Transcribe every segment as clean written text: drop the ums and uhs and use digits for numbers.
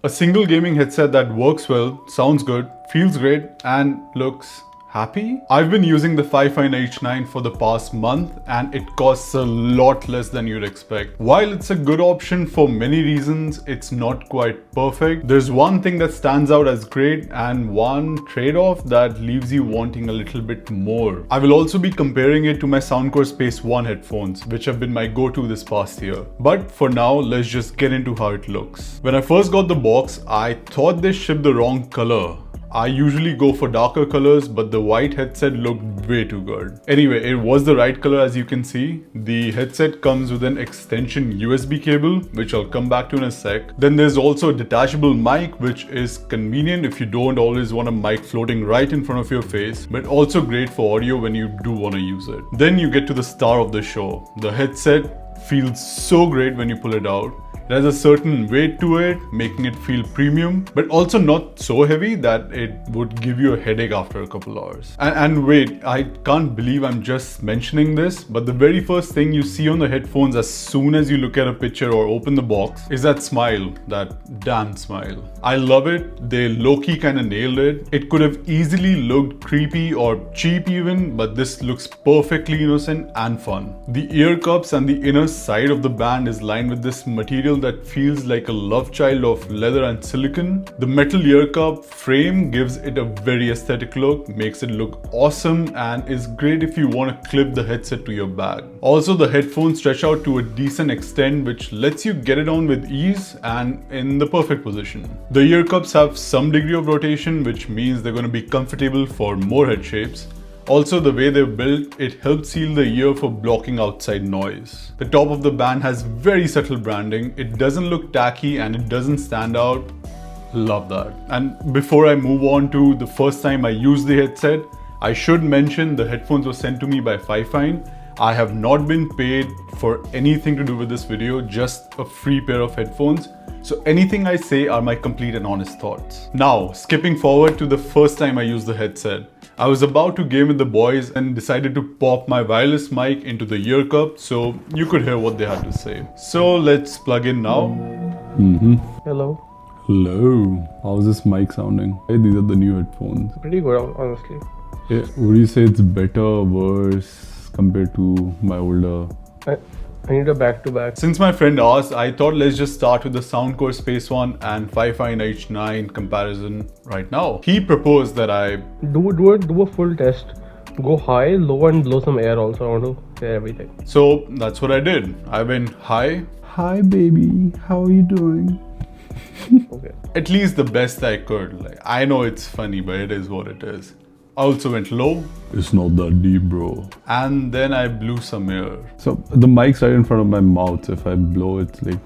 A single gaming headset that works well, sounds good, feels great, and looks happy? I've been using the Fifine H9 for the past month and it costs a lot less than you'd expect. While it's a good option for many reasons, it's not quite perfect. There's one thing that stands out as great and one trade-off that leaves you wanting a little bit more. I will also be comparing it to my Soundcore Space One headphones, which have been my go-to this past year. But for now, let's just get into how it looks. When I first got the box, I thought they shipped the wrong color. I usually go for darker colors, but the white headset looked way too good. Anyway, it was the right color as you can see. The headset comes with an extension USB cable, which I'll come back to in a sec. Then there's also a detachable mic, which is convenient if you don't always want a mic floating right in front of your face, but also great for audio when you do want to use it. Then you get to the star of the show. The headset feels so great when you pull it out. It has a certain weight to it, making it feel premium, but also not so heavy that it would give you a headache after a couple hours. And wait, I can't believe I'm just mentioning this, but the very first thing you see on the headphones as soon as you look at a picture or open the box is that smile, that damn smile. I love it. They low-key kind of nailed it. It could have easily looked creepy or cheap even, but this looks perfectly innocent and fun. The ear cups and the inner side of the band is lined with this material that feels like a love child of leather and silicone. The metal ear cup frame gives it a very aesthetic look, makes it look awesome, and is great if you want to clip the headset to your bag. Also, the headphones stretch out to a decent extent, which lets you get it on with ease and in the perfect position. The ear cups have some degree of rotation, which means they're going to be comfortable for more head shapes. Also, the way they're built, it helps seal the ear for blocking outside noise. The top of the band has very subtle branding. It doesn't look tacky and it doesn't stand out. Love that. And before I move on to the first time I used the headset, I should mention the headphones were sent to me by Fifine. I have not been paid for anything to do with this video, just a free pair of headphones. So anything I say are my complete and honest thoughts. Now, skipping forward to the first time I used the headset. I was about to game with the boys and decided to pop my wireless mic into the ear cup so you could hear what they had to say. So let's plug in now. Hello. Hello. How's this mic sounding? Hey, these are the new headphones. Pretty good, honestly. Yeah, would you say it's better or worse compared to my older? I need a back-to-back. Since my friend asked, I thought let's just start with the Soundcore Space One and Fifine H9 comparison right now. He proposed that I do a full test. Go high, low, and blow some air also. I want to hear everything. So that's what I did. I went high. Hi baby, how are you doing? Okay. At least the best I could. Like, I know it's funny, but it is what it is. I also went low. It's not that deep, bro. And then I blew some air. So the mic's right in front of my mouth. If I blow, it's like...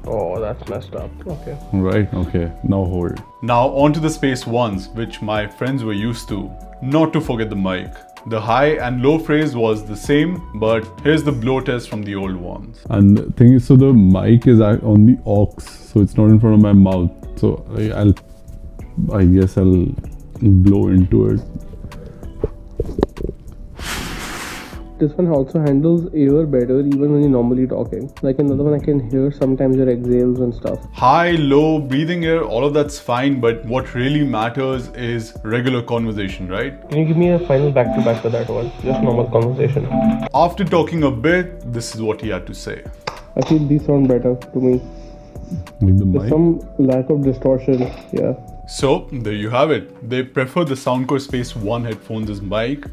Oh, that's messed up. Okay. Right? Okay. Now hold. Now on to the Space Ones, which my friends were used to. Not to forget the mic. The high and low phrase was the same, but here's the blow test from the old ones. And the thing is, so the mic is on the aux, so it's not in front of my mouth. So I guess I'll blow into it. This one also handles air better even when you're normally talking. Like another one I can hear sometimes your exhales and stuff. High, low, breathing air, all of that's fine, but what really matters is regular conversation, right? Can you give me a final back-to-back for that one? Just normal conversation. After talking a bit, this is what he had to say. I feel these sound better to me. With the There's mic? some lack of distortion, yeah. So there you have it. They prefer the Soundcore Space One headphones as mic.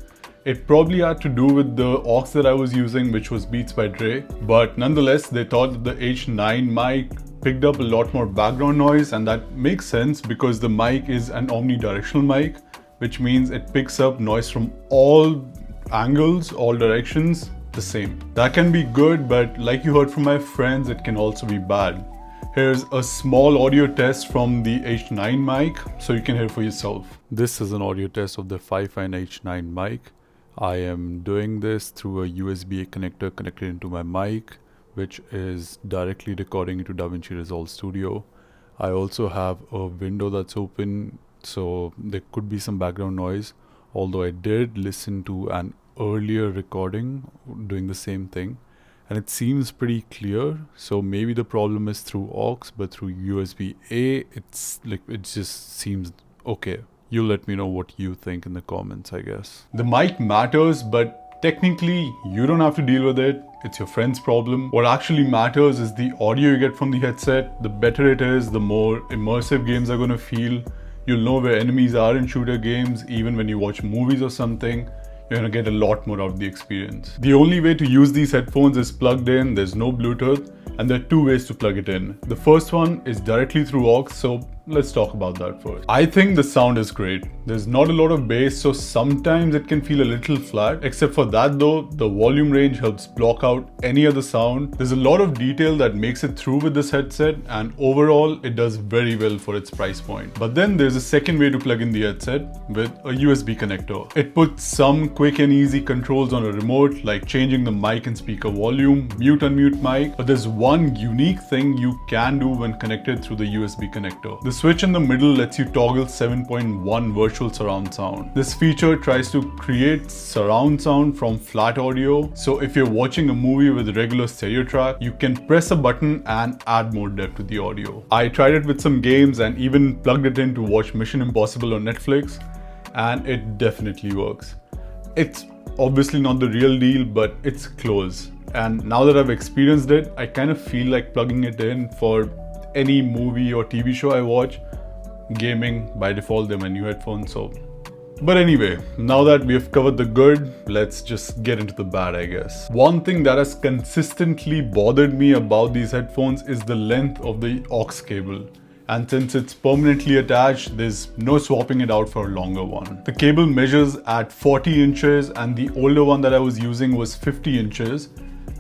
It probably had to do with the aux that I was using, which was Beats by Dre. But nonetheless, they thought that the H9 mic picked up a lot more background noise, and that makes sense because the mic is an omnidirectional mic, which means it picks up noise from all angles, all directions, the same. That can be good, but like you heard from my friends, it can also be bad. Here's a small audio test from the H9 mic, so you can hear for yourself. This is an audio test of the Fifine H9 mic. I am doing this through a USB connector connected into my mic, which is directly recording into DaVinci Resolve Studio. I also have a window that's open, so there could be some background noise, although I did listen to an earlier recording doing the same thing, and it seems pretty clear. So maybe the problem is through aux, but through USB-A, it's like, it just seems okay. You let me know what you think in the comments, I guess. The mic matters, but technically you don't have to deal with it. It's your friend's problem. What actually matters is the audio you get from the headset. The better it is, the more immersive games are gonna feel. You'll know where enemies are in shooter games. Even when you watch movies or something, you're gonna get a lot more out of the experience. The only way to use these headphones is plugged in. There's no Bluetooth, and there are two ways to plug it in. The first one is directly through aux, so let's talk about that first. I think the sound is great. There's not a lot of bass, so sometimes it can feel a little flat. Except for that though, the volume range helps block out any other sound. There's a lot of detail that makes it through with this headset, and overall it does very well for its price point. But then there's a second way to plug in the headset with a USB connector. It puts some quick and easy controls on a remote, like changing the mic and speaker volume, mute unmute mic. But there's one unique thing you can do when connected through the USB connector. The switch in the middle lets you toggle 7.1 virtual surround sound. This feature tries to create surround sound from flat audio. So if you're watching a movie with regular stereo track, you can press a button and add more depth to the audio. I tried it with some games and even plugged it in to watch Mission Impossible on Netflix, and it definitely works. It's obviously not the real deal, but it's close. And now that I've experienced it, I kind of feel like plugging it in for any movie or TV show I watch. Gaming, by default, they're my new headphones, so. But anyway, now that we have covered the good, let's just get into the bad, I guess. One thing that has consistently bothered me about these headphones is the length of the aux cable. And since it's permanently attached, there's no swapping it out for a longer one. The cable measures at 40 inches and the older one that I was using was 50 inches.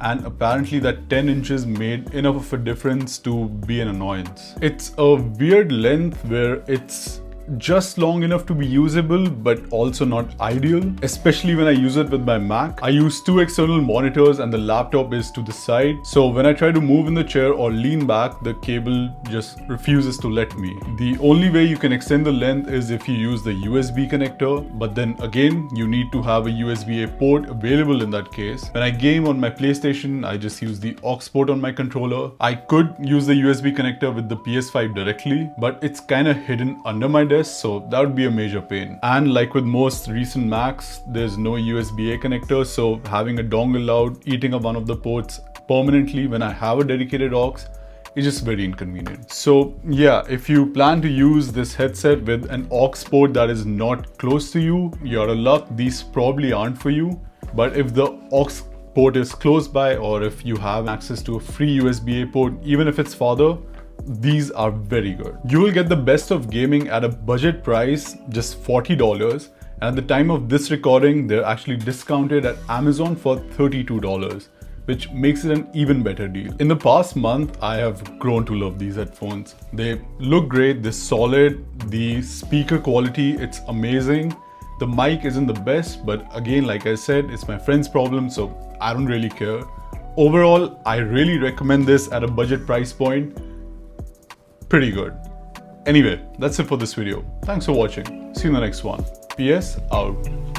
And apparently that 10 inches made enough of a difference to be an annoyance. It's a weird length where it's just long enough to be usable but also not ideal, especially when I use it with my Mac. I use two external monitors and the laptop is to the side, so when I try to move in the chair or lean back, the cable just refuses to let me. The only way you can extend the length is if you use the USB connector, but then again you need to have a USB-A port available in that case. When I game on my PlayStation, I just use the aux port on my controller. I could use the USB connector with the PS5 directly, but it's kind of hidden under my desk, so that would be a major pain. And like with most recent Macs, there's no USB-A connector, so having a dongle out, eating up one of the ports permanently when I have a dedicated aux is just very inconvenient. So yeah, if you plan to use this headset with an aux port that is not close to you, you're a luck, these probably aren't for you. But if the aux port is close by, or if you have access to a free USB-A port, even if it's farther, these are very good. You will get the best of gaming at a budget price, just $40. And at the time of this recording, they're actually discounted at Amazon for $32, which makes it an even better deal. In the past month, I have grown to love these headphones. They look great, they're solid, the speaker quality, it's amazing. The mic isn't the best, but again, like I said, it's my friend's problem, so I don't really care. Overall, I really recommend this at a budget price point. Pretty good. Anyway, that's it for this video. Thanks for watching. See you in the next one. PS out.